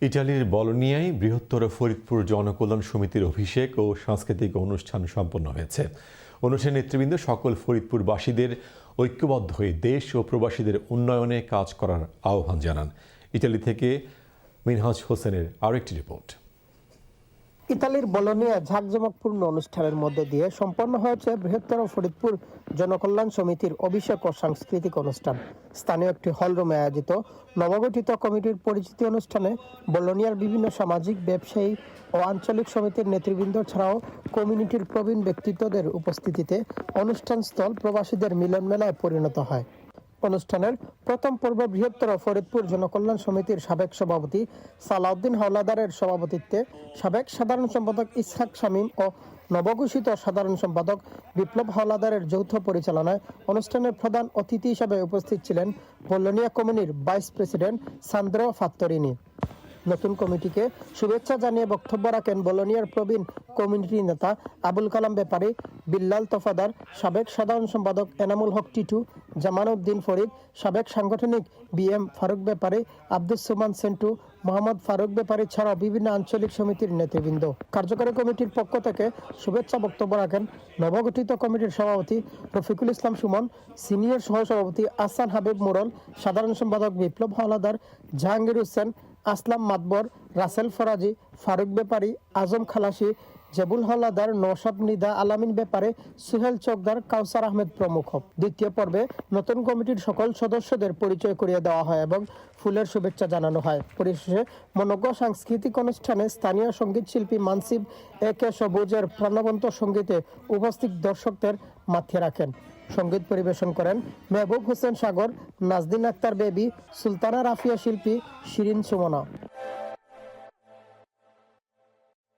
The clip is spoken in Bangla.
ইটালির বলোনিয়ায় বৃহত্তর ফরিদপুর জনকল্যাণ সমিতির অভিষেক ও সাংস্কৃতিক অনুষ্ঠান সম্পন্ন হয়েছে। অনুষ্ঠানে নেতৃবৃন্দ সকল ফরিদপুরবাসীদের ঐক্যবদ্ধ হয়ে দেশ ও প্রবাসীদের উন্নয়নে কাজ করার আহ্বান জানান। ইটালি থেকে মিনহাজ হোসেনের আরেকটি রিপোর্ট। ইতালির বলোনিয়া ঝাঁকজমকপূর্ণ অনুষ্ঠানের মধ্যে দিয়ে সম্পন্ন হয়েছে বৃহত্তর ফরিদপুর জনকল্যাণ সমিতির অভিষেক ও সাংস্কৃতিক অনুষ্ঠান। স্থানীয় একটি হলরুমে আয়োজিত নবগঠিত কমিটির পরিচিতি অনুষ্ঠানে বলোনিয়ার বিভিন্ন সামাজিক, ব্যবসায়ী ও আঞ্চলিক সমিতির নেতৃবৃন্দ ছাড়াও কমিউনিটির প্রবীণ ব্যক্তিত্বদের উপস্থিতিতে অনুষ্ঠানস্থল প্রবাসীদের মিলনমেলায় পরিণত হয়। অনুষ্ঠানের প্রথম পর্বে বৃহত্তর ফরিদপুর জনকল্যাণ সমিতির সাবেক সভাপতি সালাউদ্দিন হাওলাদারের সভাপতিত্বে সাবেক সাধারণ সম্পাদক ইসহাক শামীম ও নবঘোষিত সাধারণ সম্পাদক বিপ্লব হাওলাদারের যৌথ পরিচালনায় অনুষ্ঠানের প্রধান অতিথি হিসেবে উপস্থিত ছিলেন বলোনিয়া কমিউনির ভাইস প্রেসিডেন্ট সান্দ্রো ফাত্তরিনি। নতুন কমিটিকে শুভেচ্ছা জানিয়ে বক্তব্য রাখেন বলোনিয়ার প্রবীণ কমিউনিটি নেতা আবুল কালাম ব্যাপারী, বিল্লাল তফাদার, সাবেক সাধারণ সম্পাদক এনামুল হক টিটু, জামান উদ্দিন ফরিদ, সাবেক সাংগঠনিক বিএম ফারুক ব্যাপারী, আব্দুস সুমান সেন্টু, মোহাম্মদ ফারুক ব্যাপারী ছাড়াও বিভিন্ন আঞ্চলিক সমিতির নেতৃবৃন্দ। কার্যকরী কমিটির পক্ষ থেকে শুভেচ্ছা বক্তব্য রাখেন নবগঠিত কমিটির সভাপতি রফিকুল ইসলাম সুমন, সিনিয়র সহসভাপতি আহসান হাবিব মুরল, সাধারণ সম্পাদক বিপ্লব হাওলাদার, জাহাঙ্গীর হোসেন, আসলাম মাতবর, রাসেল ফরাজি, ফারুক ব্যাপারী, আজম খালাসি, জেবুল হাওলাদার, নওশাদ নিদা, আলামিন ব্যাপারে, সুহেল চকদার, কাউসার আহমেদ প্রমুখ। দ্বিতীয় পর্বে নতুন কমিটির সকল সদস্যদের পরিচয় করিয়ে দেওয়া হয় এবং ফুলের শুভেচ্ছা জানানো হয়। পরিশেষে মনোজ্ঞ সাংস্কৃতিক অনুষ্ঠানে স্থানীয় সঙ্গীত শিল্পী মানসিব একে সবুজের প্রাণবন্ত সঙ্গীতে উপস্থিত দর্শকদের মাতিয়ে রাখেন। সঙ্গীত পরিবেশন করেন মেহবুব হোসেন সাগর, নাজদিন আক্তার বেবি, সুলতানা রাফিয়া শিল্পী, শিরিন সুমনা।